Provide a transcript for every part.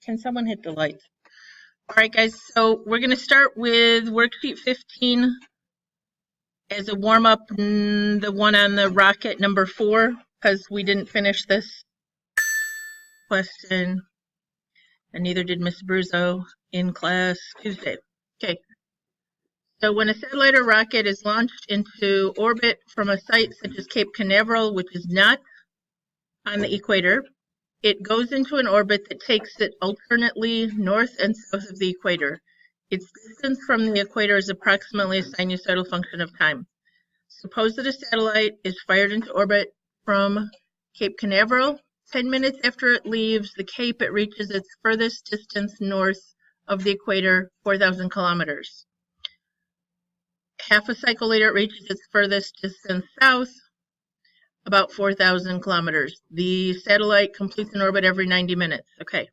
Can someone hit the lights? All right, guys, so we're going to start with worksheet 15 as a warm-up, the one on the rocket number 4, because we didn't finish this question, and neither did Miss Abruzzo in class Tuesday. Okay, so when a satellite or rocket is launched into orbit from a site such as Cape Canaveral, which is not on the equator, it goes into an orbit that takes it alternately north and south of the equator. Its distance from the equator is approximately a sinusoidal function of time. Suppose that a satellite is fired into orbit from Cape Canaveral. 10 minutes after it leaves the Cape, it reaches its furthest distance north of the equator, 4,000 kilometers. Half a cycle later, it reaches its furthest distance south, about 4,000 kilometers. The satellite completes an orbit every 90 minutes. Okay.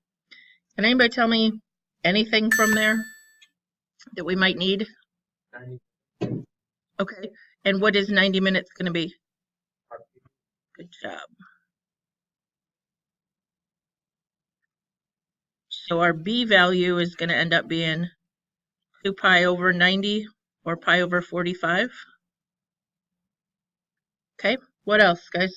Can anybody tell me anything from there that we might need? 90. Okay. And what is 90 minutes going to be? Good job. So our B value is going to end up being 2 pi over 90 or pi over 45. Okay. What else, guys?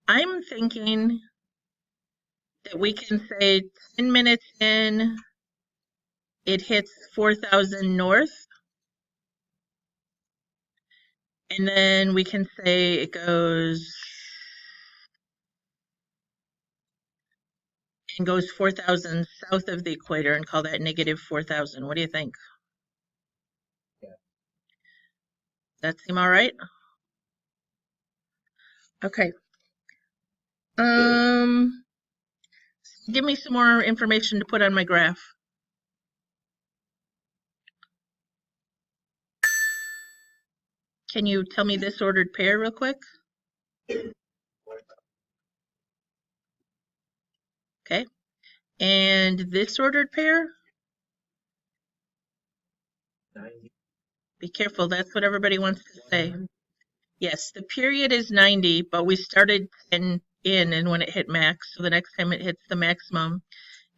I'm thinking that we can say 10 minutes in, it hits 4,000 north. And then we can say it goes 4,000 south of the equator and call that negative 4,000. What do you think? Yeah. That seem all right? Okay. Give me some more information to put on my graph. Can you tell me this ordered pair real quick? Okay. And this ordered pair? 90. Be careful, that's what everybody wants to say. Yes, the period is 90, but we started 10 in and when it hit max, so the next time it hits the maximum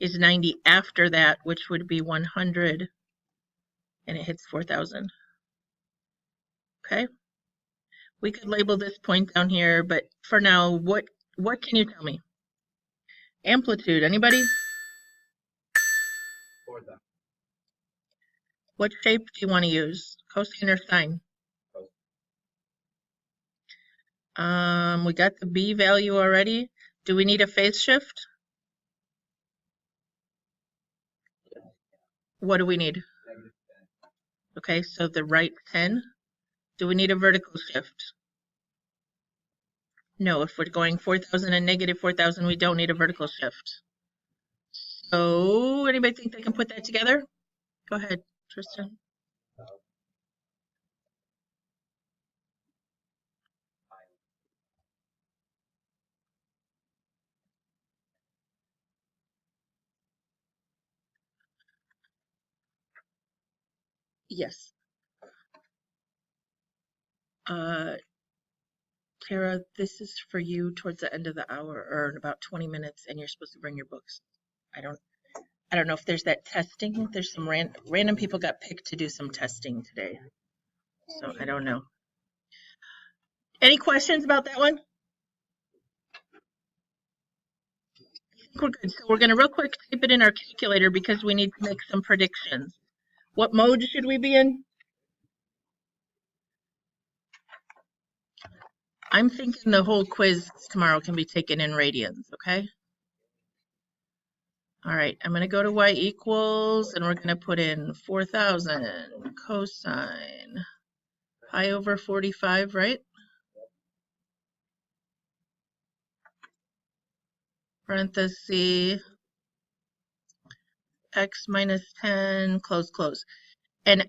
is 90 after that, which would be 100, and it hits 4,000. Okay? We could label this point down here, but for now, what can you tell me? Amplitude, anybody? 4,000. What shape do you want to use? Cosine or sine? We got the B value already. Do we need a phase shift? What do we need? Okay, so the right 10. Do we need a vertical shift? No, if we're going 4,000 and negative 4,000, we don't need a vertical shift. So, anybody think they can put that together? Go ahead, Tristan. Yes. Tara, this is for you towards the end of the hour, or in about 20 minutes, and you're supposed to bring your books. I don't know if there's that testing. There's some random people got picked to do some testing today. So I don't know. Any questions about that one? I think we're good. So we're going to real quick type it in our calculator because we need to make some predictions. What mode should we be in? I'm thinking the whole quiz tomorrow can be taken in radians, okay? All right, I'm going to go to y equals, and we're going to put in 4,000 cosine pi over 45, right? Parenthesis x minus 10, close. And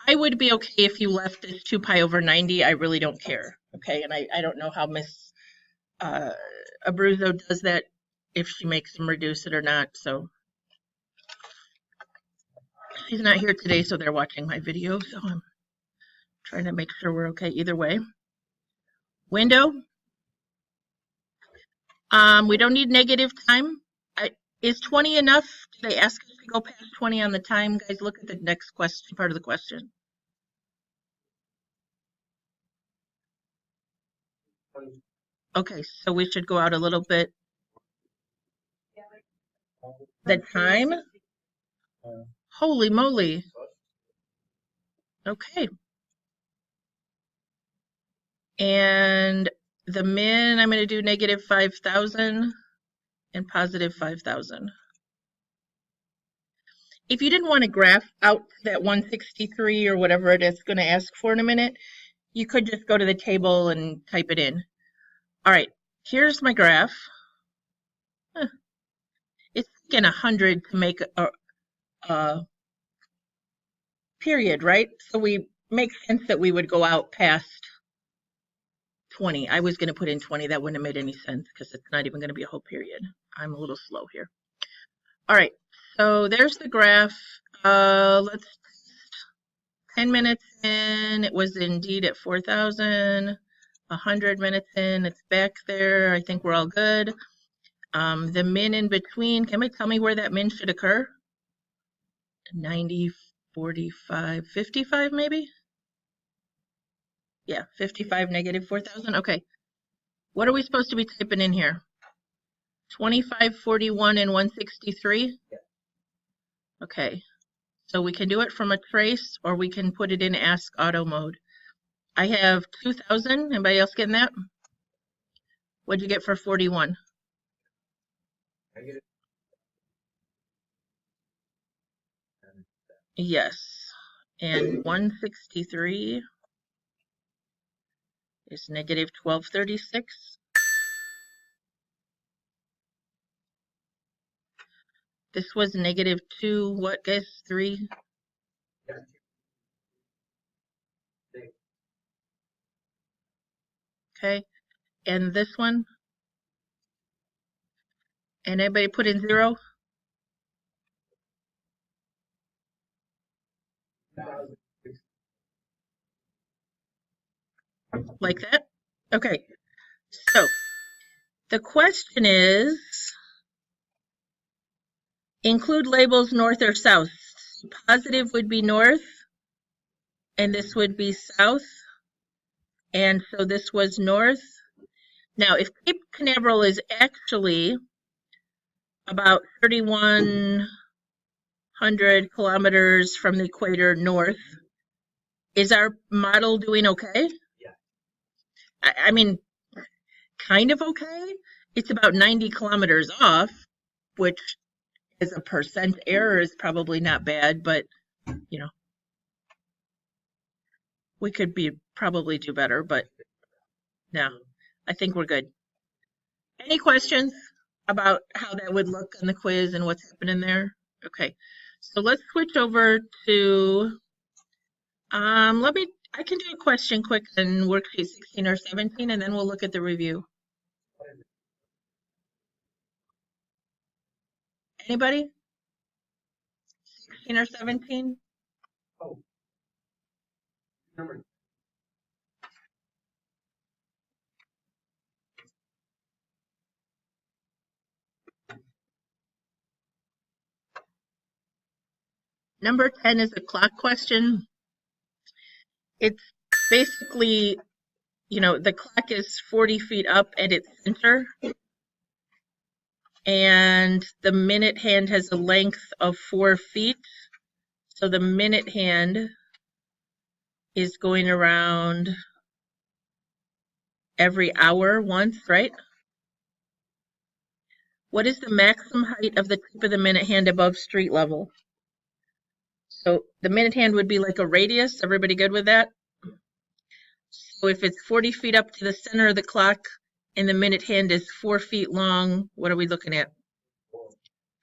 I would be okay if you left this 2 pi over 90. I really don't care, okay? And I don't know how Miss Abruzzo does that, if she makes them reduce it or not. So she's not here today, so they're watching my video. So I'm trying to make sure we're okay either way. Window. We don't need negative time. Is 20 enough? Do they ask us to go past 20 on the time? Guys, look at the next question, part of the question. Okay, so we should go out a little bit. The time? Holy moly. Okay. And the min, I'm going to do negative 5,000 and positive 5,000. If you didn't want to graph out that 163 or whatever it is going to ask for in a minute, you could just go to the table and type it in. All right, here's my graph. It's taking 100 to make a period, right? So we make sense that we would go out past 20. I was going to put in 20. That wouldn't have made any sense because it's not even going to be a whole period. I'm a little slow here. All right, so there's the graph. Let's 10 minutes in, it was indeed at 4,000. 100 minutes in, it's back there. I think we're all good. The min in between, can we tell me where that min should occur? 90, 45, 55 maybe? Yeah, 55 negative 4,000. Okay. What are we supposed to be typing in here? 25, 41, and 163? Yeah. Okay. So we can do it from a trace, or we can put it in Ask Auto mode. I have 2,000. Anybody else getting that? What'd you get for 41? I get it. Yes. And 163 is negative 1236. This was negative 2, what guys? 3? Okay. And this one? And anybody put in 0? Like that? Okay. So the question is, include labels north or south. Positive would be north, and this would be south. And so this was north. Now, if Cape Canaveral is actually about 3,100 kilometers from the equator north, is our model doing okay? Yeah. I mean, kind of okay. It's about 90 kilometers off, which as a percent error is probably not bad, but you know, we could probably do better, but no, I think we're good. Any questions about how that would look on the quiz and what's happening there? Okay, so let's switch over to, I can do a question quick in worksheet 16 or 17, and then we'll look at the review. Anybody? 16 or 17? Oh. Number 10 is a clock question. It's basically, you know, the clock is 40 feet up at its center, and the minute hand has a length of 4 feet. So the minute hand is going around every hour once, right? What is the maximum height of the tip of the minute hand above street level? So the minute hand would be like a radius. Everybody good with that? So if it's 40 feet up to the center of the clock and the minute hand is 4 feet long, what are we looking at?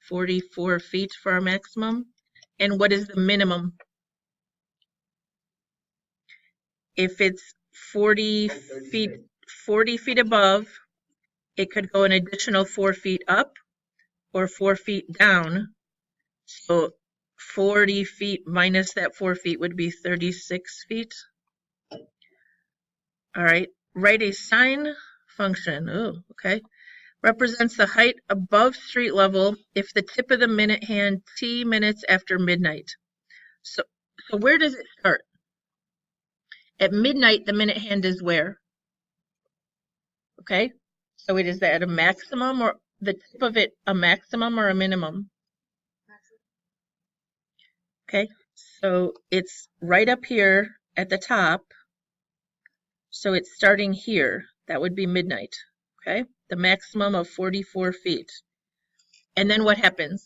44 feet for our maximum. And what is the minimum? If it's 40 feet above, it could go an additional 4 feet up or 4 feet down. So 40 feet minus that 4 feet would be 36 feet. All right, write a sine function. Oh, okay. Represents the height above street level if the tip of the minute hand t minutes after midnight. So where does it start? At midnight, the minute hand is where? Okay. So it is that a maximum, or the tip of it a maximum or a minimum? Okay. So it's right up here at the top. So it's starting here. That would be midnight. Okay. The maximum of 44 feet. And then what happens?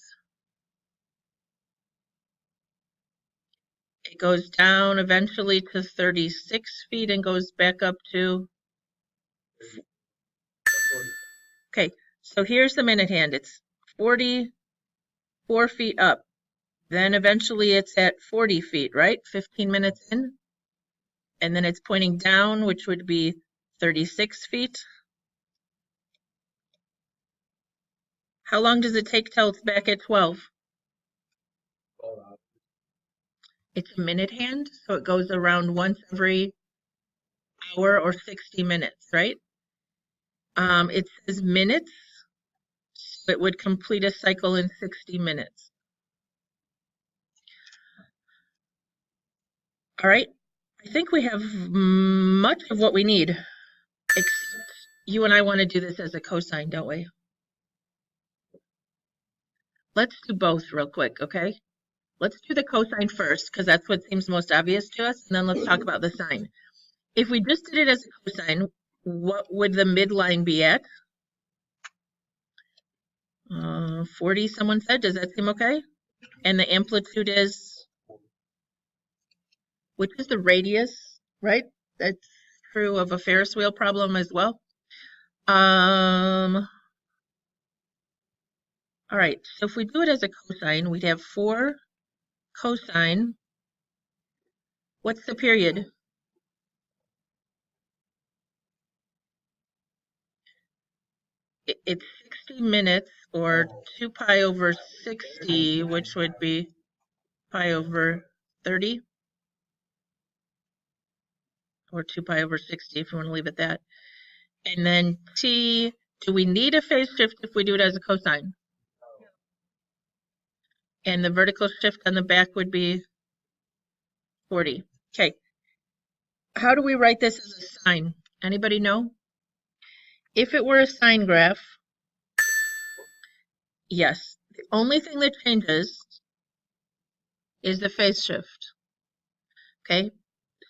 It goes down eventually to 36 feet and goes back up to. Okay, so here's the minute hand. It's 44 feet up. Then eventually it's at 40 feet, right? 15 minutes in. And then it's pointing down, which would be 36 feet. How long does it take till it's back at 12? It's a minute hand, so it goes around once every hour or 60 minutes, right? It says minutes, so it would complete a cycle in 60 minutes. All right, I think we have much of what we need, except you and I want to do this as a cosine, don't we? Let's do both real quick, okay? Let's do the cosine first, because that's what seems most obvious to us, and then let's talk about the sine. If we just did it as a cosine, what would the midline be at? 40, someone said. Does that seem okay? And the amplitude is, which is the radius, right? That's true of a Ferris wheel problem as well. All right, so if we do it as a cosine, we'd have 4 cosine. What's the period? It's 60 minutes, or 2 pi over 60, which would be pi over 30, or 2 pi over 60 if you want to leave it that. And then t, do we need a phase shift if we do it as a cosine? And the vertical shift on the back would be 40. Okay. How do we write this as a sine? Anybody know? If it were a sine graph, yes. The only thing that changes is the phase shift. Okay.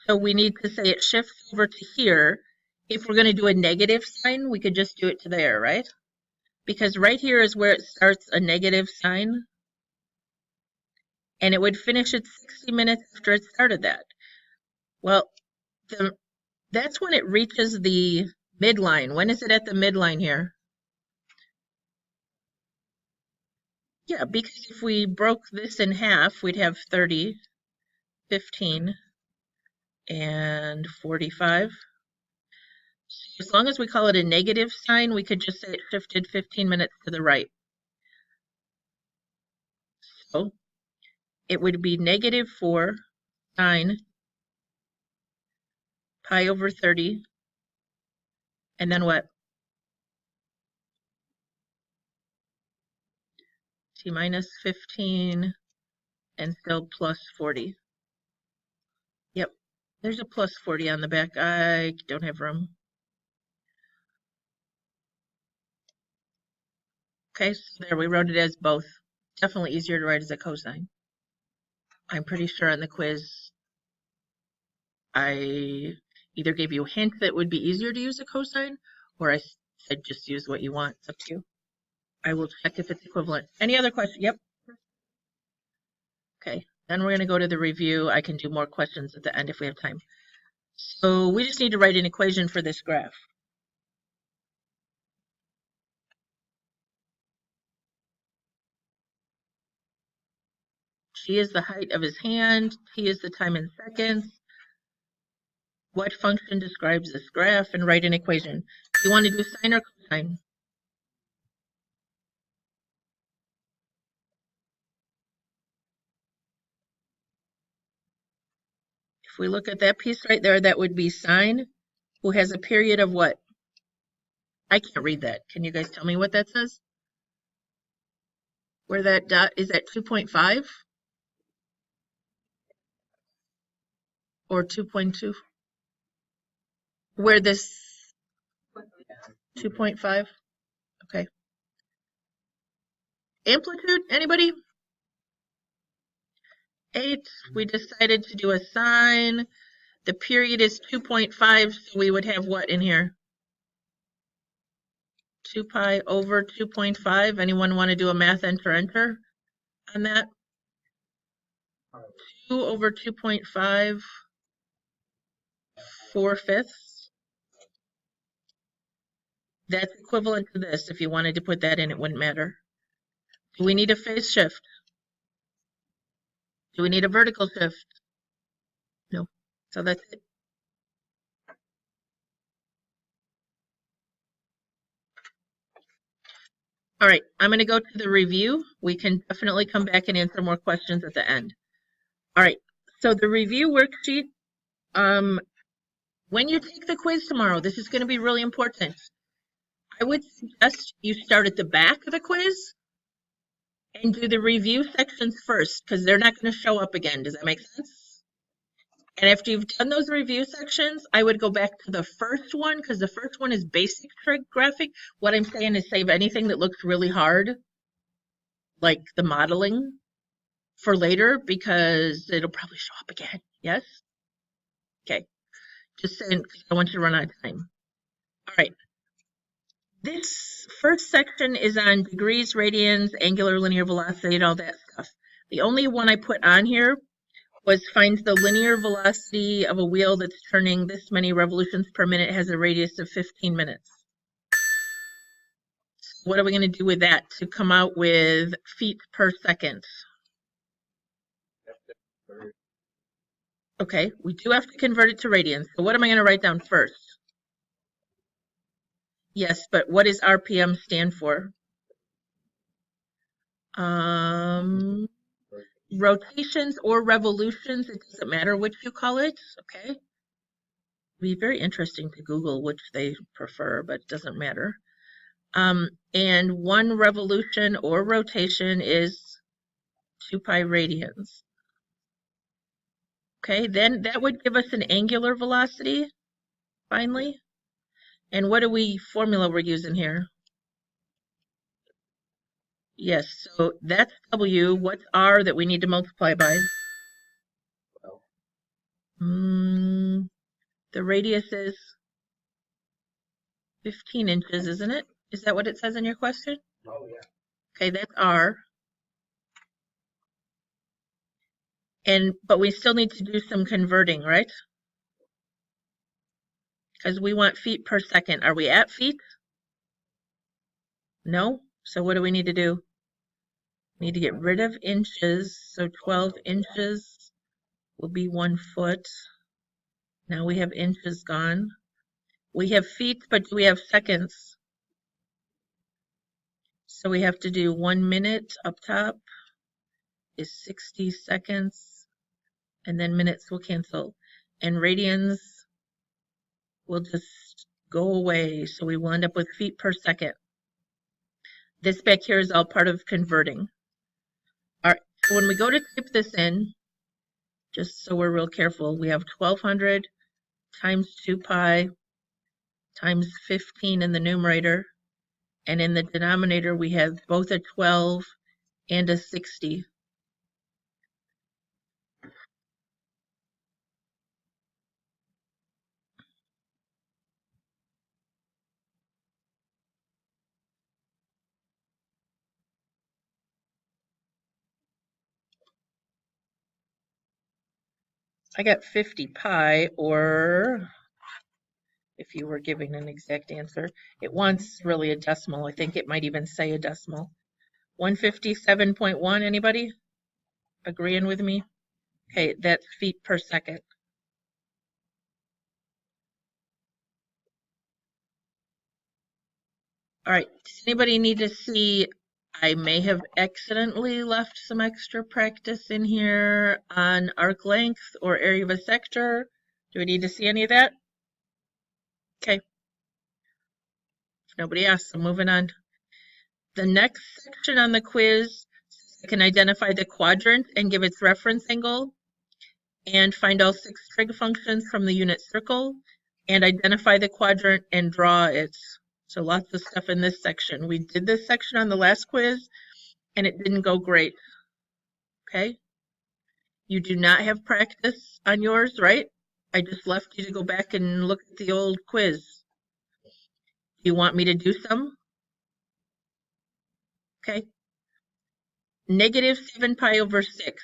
So we need to say it shifts over to here. If we're going to do a negative sign, we could just do it to there, right? Because right here is where it starts a negative sign. And it would finish at 60 minutes after it started that. Well, that's when it reaches the midline. When is it at the midline here? Yeah, because if we broke this in half, we'd have 30, 15, and 45. So as long as we call it a negative sign, we could just say it shifted 15 minutes to the right. So it would be negative 4 sine pi over 30. And then what? T minus 15 and still plus 40. Yep, there's a plus 40 on the back. I don't have room. Okay, so there, we wrote it as both. Definitely easier to write as a cosine. I'm pretty sure on the quiz I either gave you a hint that would be easier to use a cosine, or I said just use what you want. It's up to you. I will check if it's equivalent. Any other questions? Yep. Okay, then we're going to go to the review. I can do more questions at the end if we have time. So we just need to write an equation for this graph. G is the height of his hand. T is the time in seconds. What function describes this graph? And write an equation. Do you want to do sine or cosine? If we look at that piece right there, that would be sine. who has a period of what? I can't read that. Can you guys tell me what that says? Where that dot is at 2.5 or 2.2? Where this 2.5? Okay. Amplitude, anybody? 8, we decided to do a sine. The period is 2.5, so we would have what in here? 2 pi over 2.5. Anyone want to do a math enter on that? 2 over 2.5, 4/5. That's equivalent to this. If you wanted to put that in, it wouldn't matter. Do we need a phase shift? Do we need a vertical shift? No. So that's it. All right, I'm going to go to the review. We can definitely come back and answer more questions at the end. All right, so the review worksheet, when you take the quiz tomorrow, this is going to be really important. I would suggest you start at the back of the quiz and do the review sections first, because they're not going to show up again. Does that make sense? And after you've done those review sections, I would go back to the first one, because the first one is basic trig graphic. What I'm saying is save anything that looks really hard, like the modeling, for later, because it'll probably show up again. Yes? Okay. Just saying, because I want you to run out of time. All right. This first section is on degrees, radians, angular linear velocity, and all that stuff. The only one I put on here was find the linear velocity of a wheel that's turning this many revolutions per minute, has a radius of 15 minutes. So what are we going to do with that to come out with feet per second? Okay, we do have to convert it to radians. So what am I going to write down first? Yes, but what does RPM stand for? Rotations or revolutions, it doesn't matter which you call it, okay? It'd be very interesting to Google which they prefer, but it doesn't matter. And 1 revolution or rotation is 2 pi radians. Okay, then that would give us an angular velocity, finally. And what formula we're using here? Yes, so that's W. What's R that we need to multiply by? The radius is 15 inches, isn't it? Is that what it says in your question? Oh, yeah. Okay, that's R. But we still need to do some converting, right? Because we want feet per second. Are we at feet? No? So what do we need to do? We need to get rid of inches. So 12 inches will be 1 foot. Now we have inches gone. We have feet, but do we have seconds? So we have to do 1 minute up top is 60 seconds. And then minutes will cancel. And radians will just go away. So we will end up with feet per second. This back here is all part of converting. All right, so when we go to type this in, just so we're real careful, we have 1200 times 2 pi times 15 in the numerator. And in the denominator, we have both a 12 and a 60. I got 50 pi, or if you were giving an exact answer, it wants really a decimal. I think it might even say a decimal. 157.1, anybody agreeing with me? Okay, that's feet per second. All right, does anybody need to see? I may have accidentally left some extra practice in here on arc length or area of a sector. Do we need to see any of that? Okay. Nobody asked, so moving on. The next section on the quiz can identify the quadrant and give its reference angle, and find all 6 trig functions from the unit circle, and identify the quadrant and draw it. So lots of stuff in this section. We did this section on the last quiz, and it didn't go great. Okay? You do not have practice on yours, right? I just left you to go back and look at the old quiz. Do you want me to do some? Okay. Negative 7 pi over 6.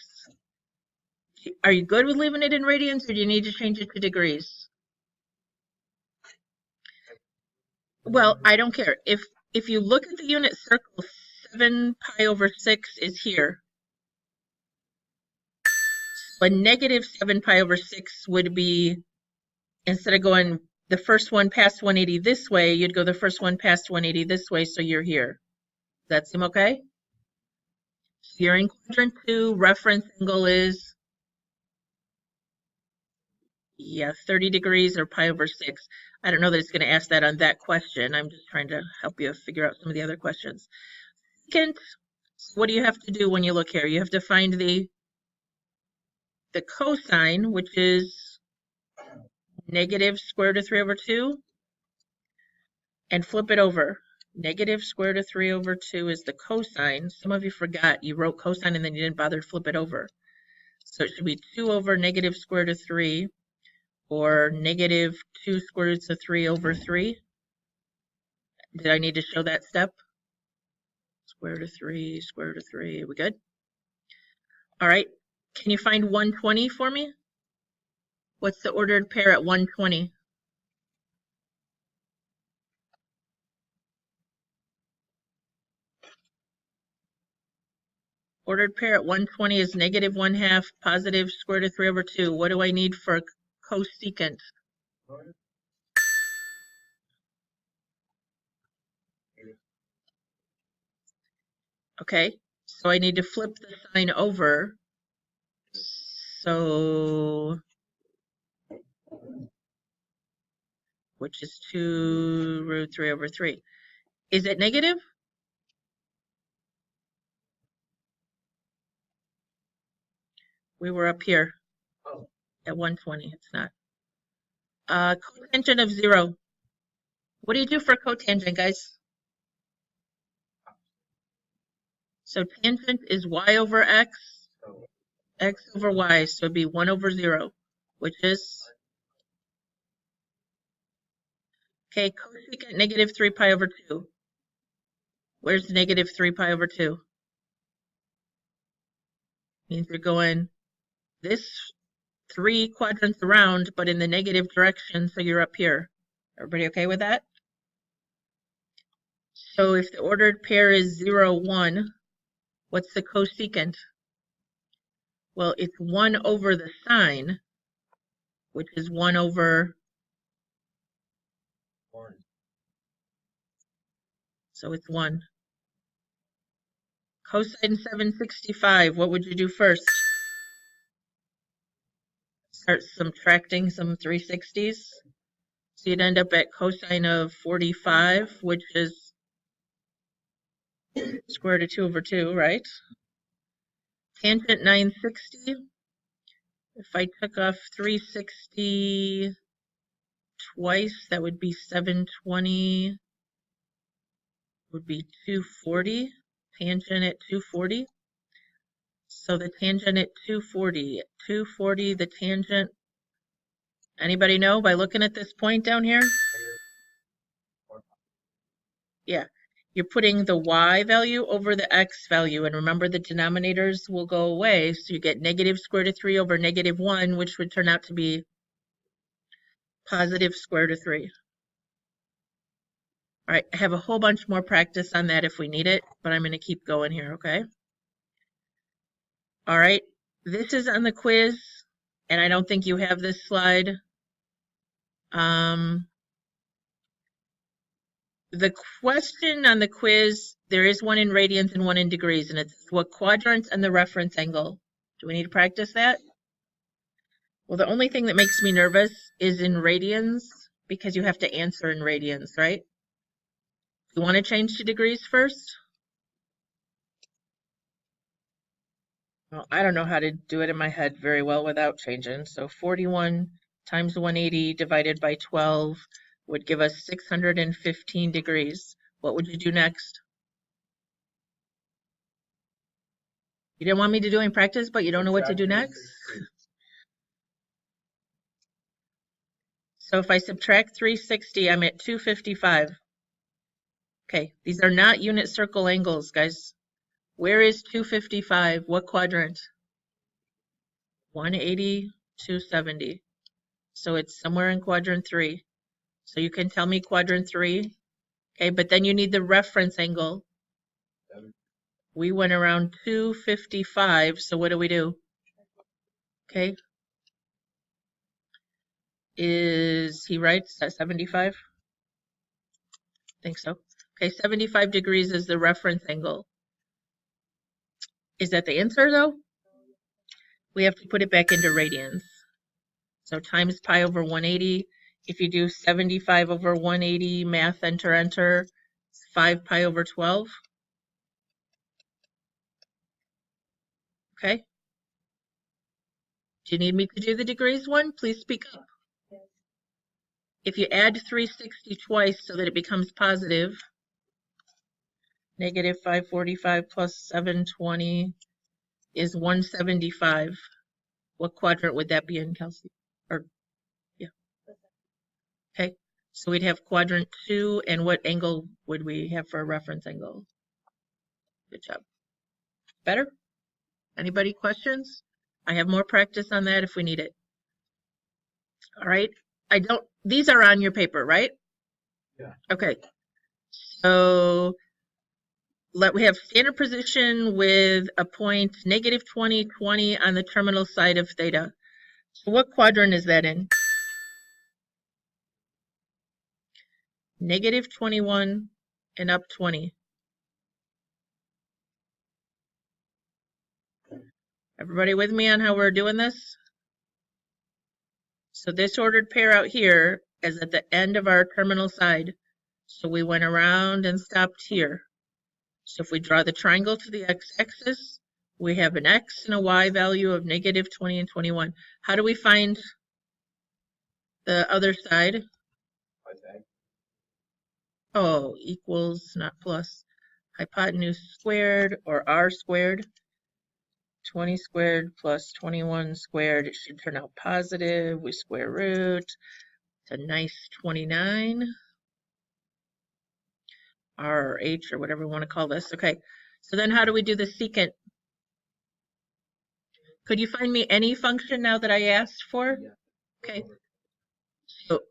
Are you good with leaving it in radians, or do you need to change it to degrees? Well, I don't care. If you look at the unit circle, 7 pi over 6 is here. But negative 7 pi over 6 would be, instead of going the first one past 180 this way, you'd go the first one past 180 this way, so you're here. Does that seem okay? So you're in quadrant 2, reference angle is, yeah, 30 degrees or pi over 6. I don't know that it's going to ask that on that question. I'm just trying to help you figure out some of the other questions. Second, what do you have to do when you look here? You have to find the cosine, which is negative square root of 3 over 2, and flip it over. Negative square root of 3 over 2 is the cosine. Some of you forgot. You wrote cosine and then you didn't bother to flip it over. So it should be 2 over negative square root of 3, or negative 2 square roots of 3 over 3. Did I need to show that step? Square root of 3, square root of 3. Are we good? All right. Can you find 120 for me? What's the ordered pair at 120? Ordered pair at 120 is negative 1/2 positive square root of 3 over 2. What do I need for cosecant? Okay, so I need to flip the sign over. So, which is 2 root 3 over 3. Is it negative? We were up here at 120. It's not. Cotangent of 0. What do you do for cotangent, guys? So tangent is y over x, x over y. So it'd be 1 over 0, which is, okay, cosecant negative 3 pi over 2. Where's negative 3 pi over 2? Means you're going this 3 quadrants around, but in the negative direction, so you're up here. Everybody okay with that? So if the ordered pair is 0, 1, what's the cosecant? Well, it's 1 over the sine, which is 1 over 1. So it's 1. Cosine 765, what would you do first? Start subtracting some 360s. So you'd end up at cosine of 45, which is square root of 2 over 2, right? Tangent 960. If I took off 360 twice, that would be 720, would be 240. Tangent at 240. So the tangent at 240. At 240, the tangent, anybody know by looking at this point down here? Yeah, you're putting the y value over the x value, and remember the denominators will go away, so you get negative square root of 3 over negative 1, which would turn out to be positive square root of 3. All right, I have a whole bunch more practice on that if we need it, but I'm going to keep going here, okay? All right, this is on the quiz, and I don't think you have this slide. The question on the quiz, there is one in radians and one in degrees, and it's what quadrant and the reference angle. Do we need to practice that? Well, the only thing that makes me nervous is in radians, because you have to answer in radians, right? You want to change to degrees first? Well, I don't know how to do it in my head very well without changing. So 41 times 180 divided by 12 would give us 615 degrees. What would you do next? You didn't want me to do in practice, but you don't know what to do next? So if I subtract 360, I'm at 255. Okay, these are not unit circle angles, guys. Where is 255? What quadrant? 180, 270. So it's somewhere in quadrant 3. So you can tell me quadrant 3. Okay, but then you need the reference angle. We went around 255, so what do we do? Okay. Is he right? Is that 75? I think so. Okay, 75 degrees is the reference angle. Is that the answer, though? We have to put it back into radians. So times pi over 180. If you do 75 over 180, math, enter, enter, it's 5 pi over 12. Okay. Do you need me to do the degrees one? Please speak up. If you add 360 twice so that it becomes positive, negative 545 plus 720 is 175. What quadrant would that be in, Kelsey? Or, yeah. Okay, so we'd have quadrant 2, and what angle would we have for a reference angle? Good job. Better? Anybody questions? I have more practice on that if we need it. All right. These are on your paper, right? Yeah. Okay. So we have standard position with a point negative 20, 20 on the terminal side of theta. So what quadrant is that in? Negative 21 and up 20. Everybody with me on how we're doing this? So this ordered pair out here is at the end of our terminal side. So we went around and stopped here. So if we draw the triangle to the x-axis, we have an x and a y value of negative 20 and 21. How do we find the other side? Oh, equals, not plus. Hypotenuse squared, or r squared. 20 squared plus 21 squared. It should turn out positive. We square root. It's a nice 29. R or H or whatever we want to call this. Okay, so then how do we do the secant? Could you find me any function now that I asked for? Yeah. Okay, so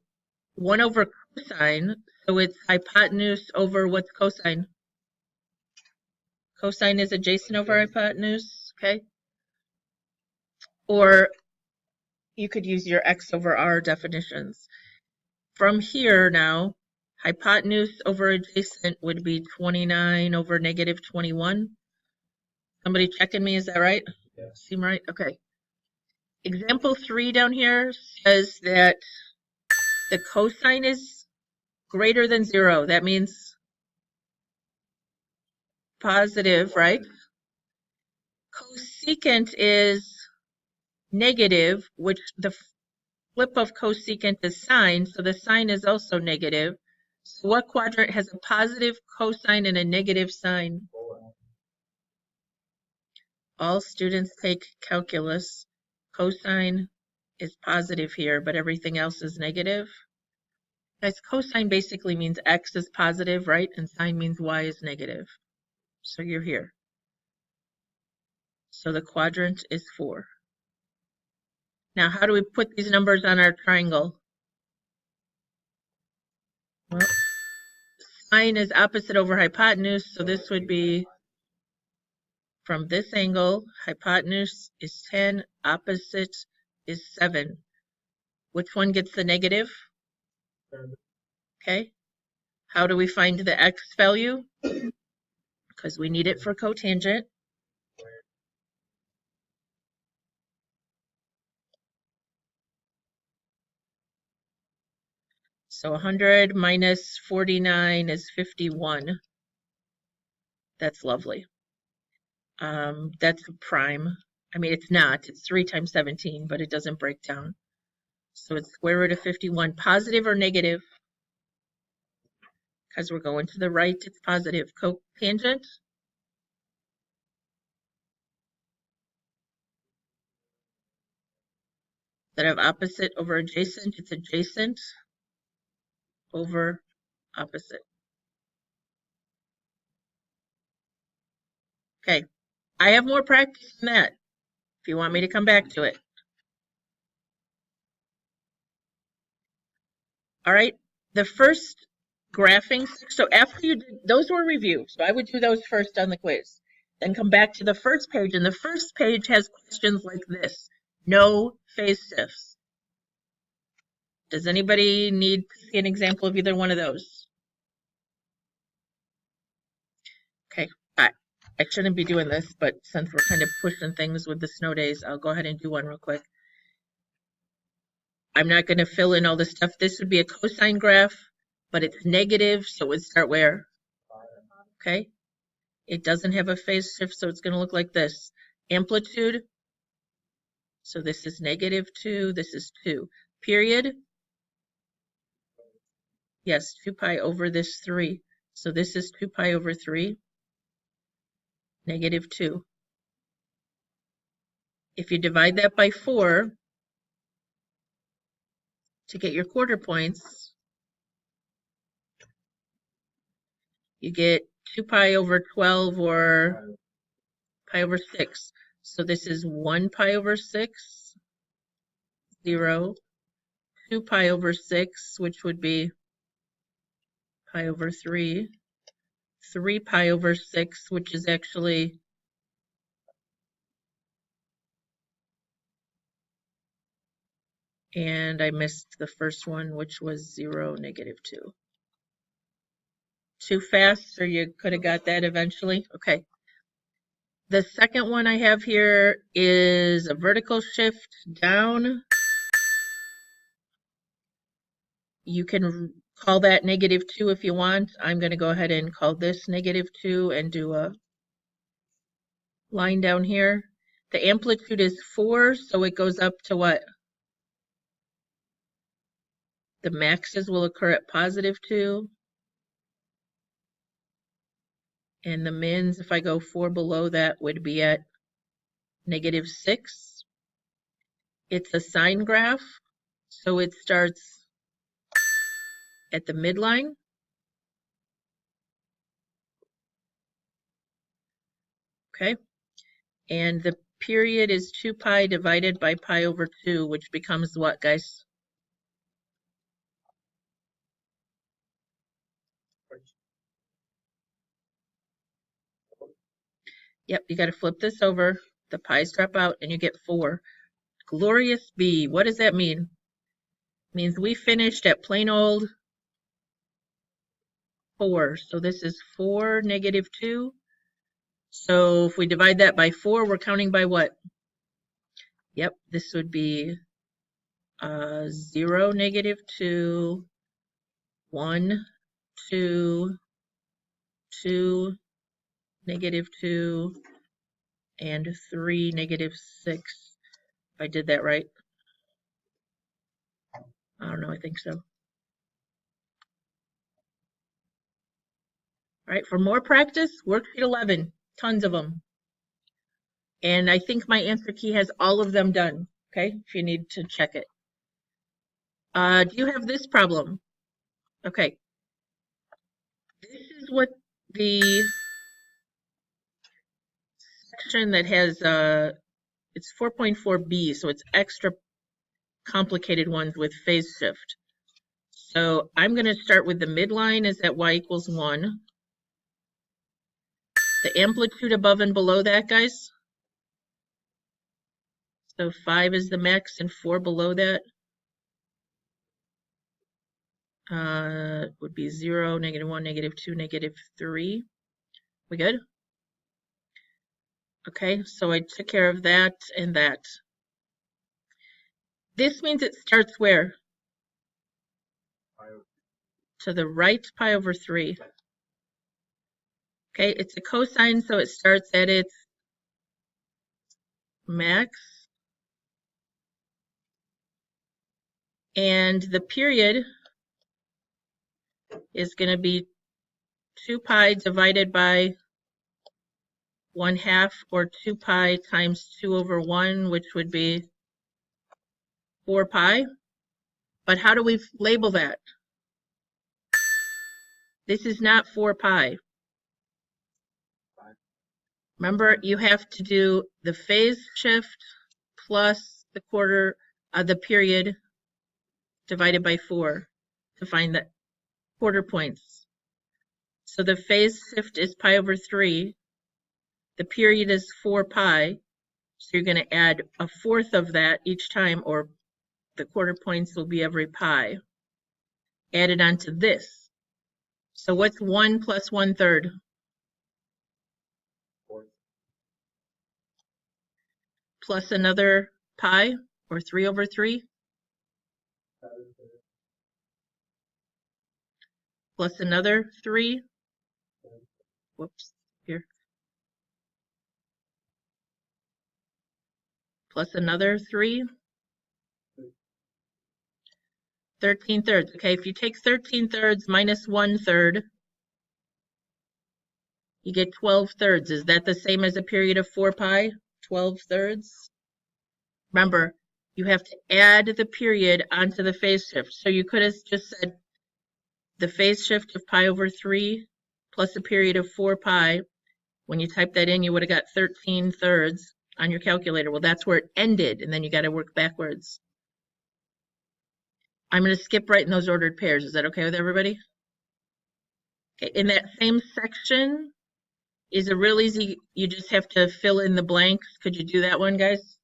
1 over cosine, so it's hypotenuse over what's cosine? Cosine is adjacent over hypotenuse, okay? Or you could use your x over r definitions. From here now, hypotenuse over adjacent would be 29 over negative 21. Somebody checking me, is that right? Yeah. Seem right? Okay. Example 3 down here says that the cosine is greater than 0. That means positive, right? Cosecant is negative, which the flip of cosecant is sine, so the sine is also negative. So what quadrant has a positive cosine and a negative sine? All students take calculus. Cosine is positive here, but everything else is negative. Guys, cosine basically means x is positive, right? And sine means y is negative. So you're here. So the quadrant is 4. Now, how do we put these numbers on our triangle? Well, sine is opposite over hypotenuse, so this would be from this angle, hypotenuse is 10, opposite is 7. Which one gets the negative? Okay. How do we find the x value? Because we need it for cotangent. So 100 minus 49 is 51. That's lovely. That's a prime. I mean, it's not. It's 3 times 17, but it doesn't break down. So it's square root of 51. Positive or negative? Because we're going to the right, it's positive. Cotangent? Instead of opposite over adjacent, it's adjacent over opposite. Okay, I have more practice than that if you want me to come back to it. All right, the first graphing, so after you did, those were review, so I would do those first on the quiz. Then come back to the first page, and the first page has questions like this. No phase shifts. Does anybody need to see an example of either one of those? Okay, I shouldn't be doing this, but since we're kind of pushing things with the snow days, I'll go ahead and do one real quick. I'm not going to fill in all this stuff. This would be a cosine graph, but it's negative, so it would start where? Okay. It doesn't have a phase shift, so it's going to look like this. Amplitude. So this is -2, this is 2. Period. Yes, 2 pi over this 3. So this is 2 pi over 3. -2. If you divide that by 4 to get your quarter points, you get 2 pi over 12 or pi over 6. So this is 1 pi over 6, 0, 2 pi over 6, which would be pi over 3, 3 pi over 6, which is actually and I missed the first one, which was 0, -2. Too fast, or you could have got that eventually? Okay. The second one I have here is a vertical shift down. You can call that -2 if you want. I'm going to go ahead and call this -2 and do a line down here. The amplitude is 4, so it goes up to what? The maxes will occur at +2. And the mins, if I go 4 below that, would be at -6. It's a sine graph, so it starts at the midline. Okay. And the period is 2 pi divided by pi over 2, which becomes what, guys? Yep, you got to flip this over. The pi's drop out, and you get 4. Glorious B. What does that mean? It means we finished at plain old 4. So this is 4, -2. So if we divide that by 4, we're counting by what? Yep, this would be 0, -2, 1, 2, 2, -2, and 3, -6. If I did that right. I don't know, I think so. All right, for more practice, worksheet 11, tons of them. And I think my answer key has all of them done, okay, if you need to check it. Do you have this problem? Okay. This is what the section that has, it's 4.4b, so it's extra complicated ones with phase shift. So I'm going to start with the midline is at y equals 1. The amplitude above and below that, guys. So 5 is the max and 4 below that would be 0, -1, -2, -3. We good? Okay, so I took care of that and that. This means it starts where? to the right pi over 3. Okay, it's a cosine, so it starts at its max. And the period is going to be 2 pi divided by 1/2, or 2 pi times 2 over 1, which would be 4 pi. But how do we label that? This is not 4 pi. Remember, you have to do the phase shift plus the period divided by 4 to find the quarter points. So the phase shift is pi over 3. The period is 4 pi. So you're going to add 1/4 of that each time, or the quarter points will be every pi added onto this. So what's 1 plus 1/3? 4. Plus another pi, or 3 over 3? Plus another 3? Whoops, here. Plus another 3? 13/3. Okay, if you take 13/3 minus 1/3, you get 12/3. Is that the same as a period of 4 pi? 12/3? Remember, you have to add the period onto the phase shift. So you could have just said the phase shift of pi over 3 plus a period of 4 pi. When you type that in, you would have got 13/3 on your calculator. Well, that's where it ended, and then you got to work backwards. I'm going to skip right in those ordered pairs. Is that okay with everybody? Okay, in that same section is a real easy, you just have to fill in the blanks. Could you do that one, guys?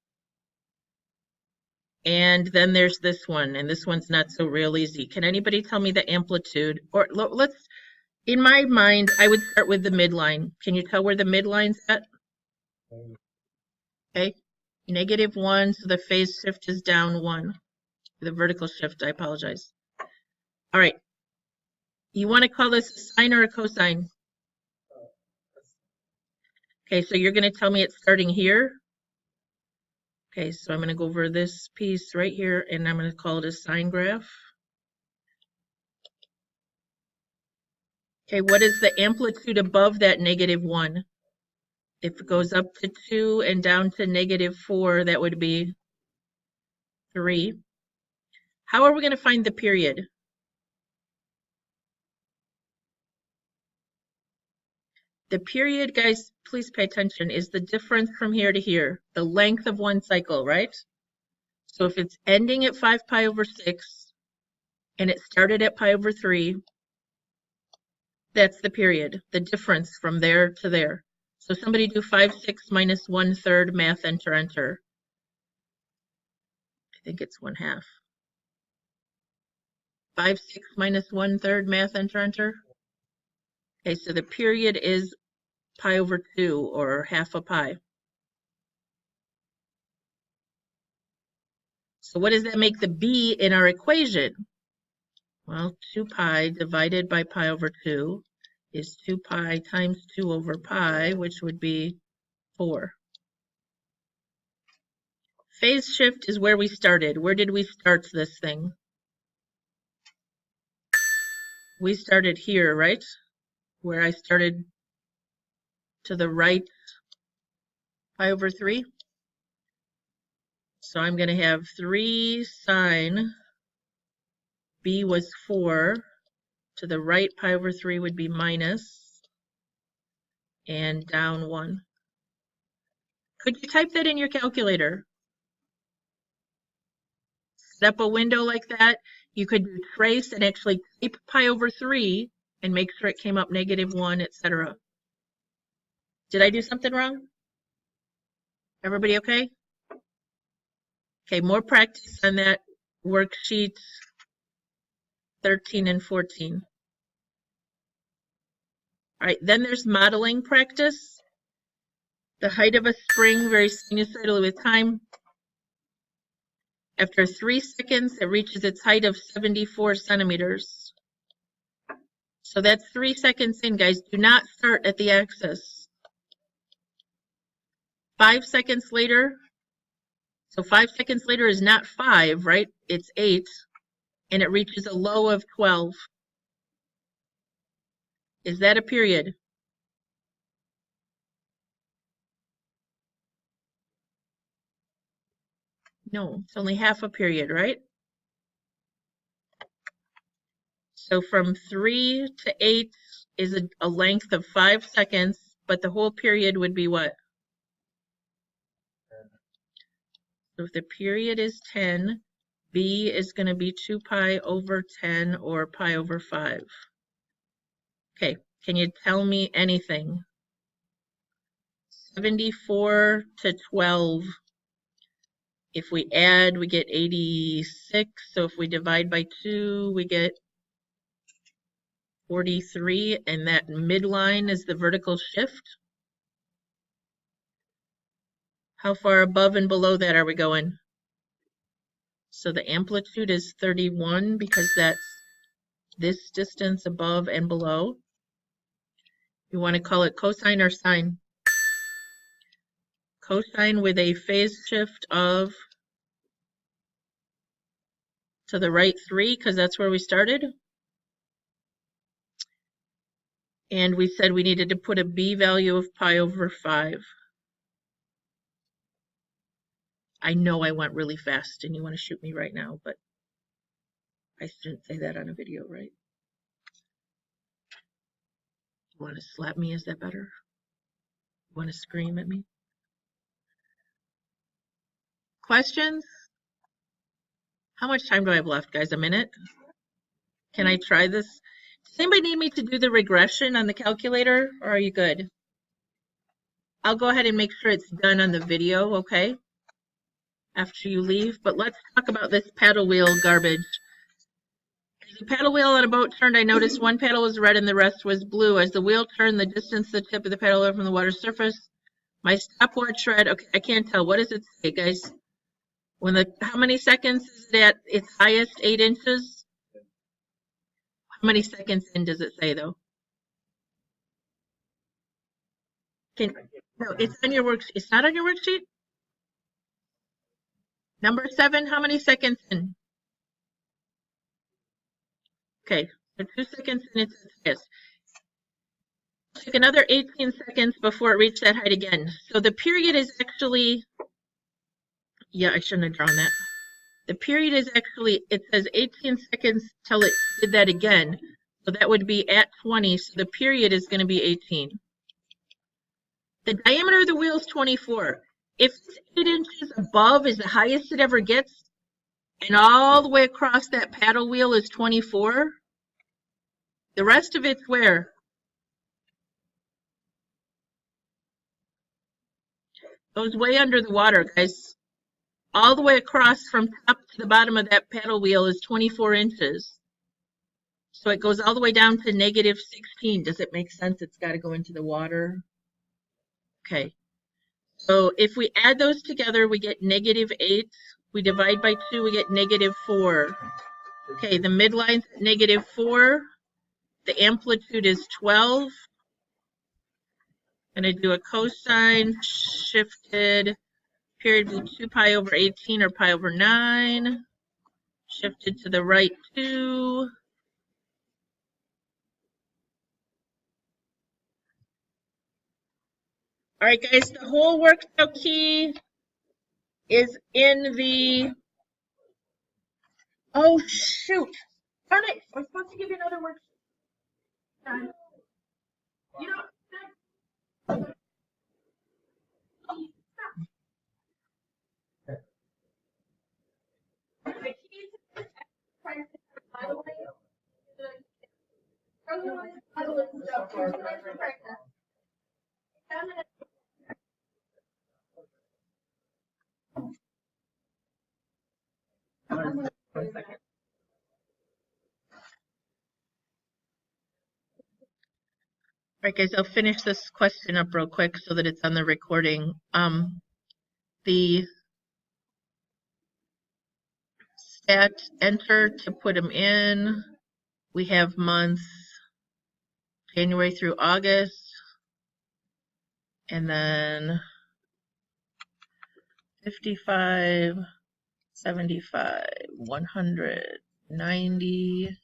And then there's this one, and this one's not so real easy. Can anybody tell me the amplitude? Or let's, in my mind, I would start with the midline. Can you tell where the midline's at? Okay, -1, so the phase shift is down 1. The vertical shift, I apologize. All right. You want to call this a sine or a cosine? Okay, so you're going to tell me it's starting here. Okay, so I'm going to go over this piece right here, and I'm going to call it a sine graph. Okay, what is the amplitude above that -1? If it goes up to 2 and down to -4, that would be 3. How are we going to find the period? The period, guys, please pay attention, is the difference from here to here, the length of one cycle, right? So if it's ending at 5 pi over 6 and it started at pi over 3, that's the period, the difference from there to there. So somebody do 5/6 minus 1/3, math, enter, enter. I think it's 1/2. 5/6 minus 1/3, math, enter, enter. Okay, so the period is pi over 2, or 1/2 a pi. So what does that make the b in our equation? Well, 2 pi divided by pi over 2 is 2 pi times 2 over pi, which would be 4. Phase shift is where we started. Where did we start this thing? We started here, right? Where I started to the right pi over 3. So I'm going to have 3 sine b was 4. To the right pi over 3 would be minus, and down 1. Could you type that in your calculator? Set up a window like that. You could trace and actually type pi over 3 and make sure it came up -1, etc. Did I do something wrong? Everybody okay? Okay, more practice on that worksheet 13 and 14. All right, then there's modeling practice. The height of a spring varies sinusoidally with time. After 3 seconds, it reaches its height of 74 centimeters. So that's 3 seconds in, guys. Do not start at the axis. 5 seconds later, so 5 seconds later is not 5, right? It's 8, and it reaches a low of 12. Is that a period? No, it's only half a period, right? So from 3 to 8 is a length of 5 seconds, but the whole period would be what? So if the period is 10, B is going to be 2 pi over 10 or pi over 5. Okay, can you tell me anything? 74 to 12. If we add, we get 86. So if we divide by 2, we get 43. And that midline is the vertical shift. How far above and below that are we going? So the amplitude is 31 because that's this distance above and below. You want to call it cosine or sine? Cosine with a phase shift of to the right 3 because that's where we started. And we said we needed to put a B value of pi over 5. I know I went really fast and you want to shoot me right now, but I shouldn't say that on a video, right? You want to slap me? Is that better? You want to scream at me? Questions? How much time do I have left, guys? A minute? Can I try this? Does anybody need me to do the regression on the calculator, or are you good? I'll go ahead and make sure it's done on the video, okay? After you leave, but let's talk about this paddle wheel garbage. As the paddle wheel on a boat turned, I noticed one paddle was red and the rest was blue. As the wheel turned, the distance the tip of the paddle away from the water surface. My stopwatch read, okay, I can't tell. What does it say, guys? How many seconds is it at its highest? 8 inches? How many seconds in does it say, though? No, it's on your worksheet. It's not on your worksheet? Number 7, how many seconds in? Okay, so 2 seconds in it says this. Took another 18 seconds before it reached that height again. So the period is actually, yeah, I shouldn't have drawn that. The period is actually, it says 18 seconds till it did that again. So that would be at 20, so the period is going to be 18. The diameter of the wheel is 24. If it's 8 inches above is the highest it ever gets, and all the way across that paddle wheel is 24, the rest of it's where? Goes way under the water, guys. All the way across from top to the bottom of that paddle wheel is 24 inches. So it goes all the way down to negative 16. Does it make sense? It's got to go into the water. Okay. So if we add those together, we get negative 8. We divide by 2, we get negative 4. Okay, the midline's at negative 4. The amplitude is 12. I'm going to do a cosine shifted. Period be 2 pi over 18 or pi over 9. Shifted to the right 2. All right, guys, the whole workout key is in the, oh, shoot. Darn it, I was supposed to give you another worksheet. You know, All right, guys, I'll finish this question up real quick so that it's on the recording. The stat enter to put them in. We have months, January through August, and then 55, 75, 100, 90,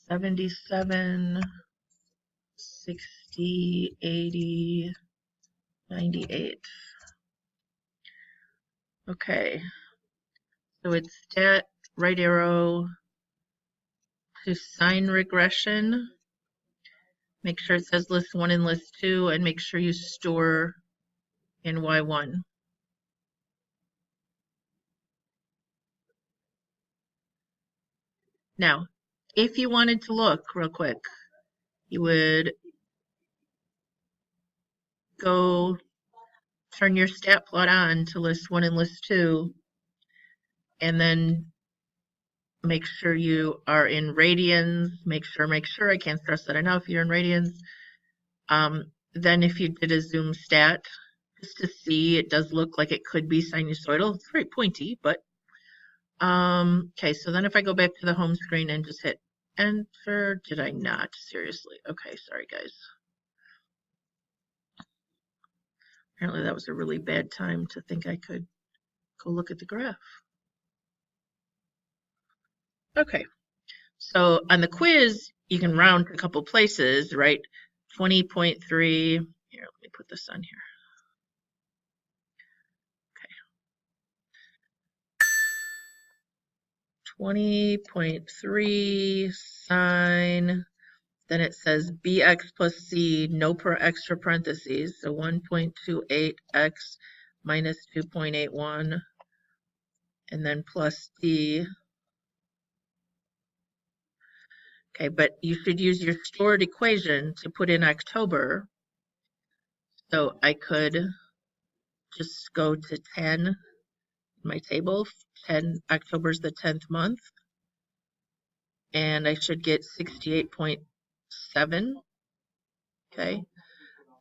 77, 60, 80, 98. Okay, so it's stat, right arrow to sign regression. Make sure it says list 1 and list 2, and make sure you store in Y1. Now, if you wanted to look real quick, you would go turn your stat plot on to list 1 and list 2, and then make sure you are in radians. Make sure, I can't stress that enough, you're in radians. Then if you did a zoom stat, just to see, it does look like it could be sinusoidal. It's very pointy, but okay, so then if I go back to the home screen and just hit enter, did I not? Seriously. Okay, sorry guys. Apparently that was a really bad time to think I could go look at the graph. Okay, so on the quiz, you can round a couple places, right? 20.3, here, let me put this on here. 20.3 sine, then it says bx plus c, no extra parentheses, so 1.28x minus 2.81, and then plus d. Okay, but you should use your stored equation to put in October. So I could just go to 10 in my table. 10, October's the 10th month. And I should get 68.7. Okay.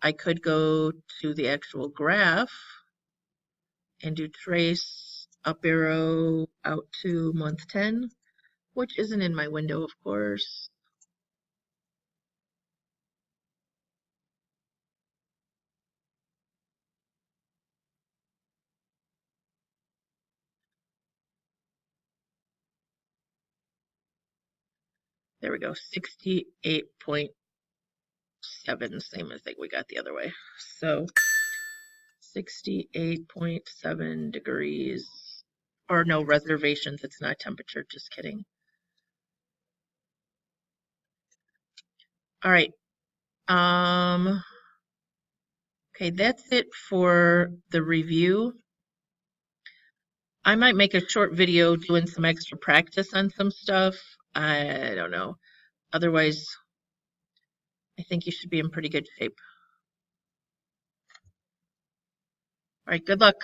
I could go to the actual graph and do trace up arrow out to month 10, which isn't in my window, of course. There we go, 68.7, same as we got the other way. So 68.7 degrees, or no reservations, it's not temperature, just kidding. All right. Okay, that's it for the review. I might make a short video doing some extra practice on some stuff. I don't know. Otherwise, I think you should be in pretty good shape. All right, good luck.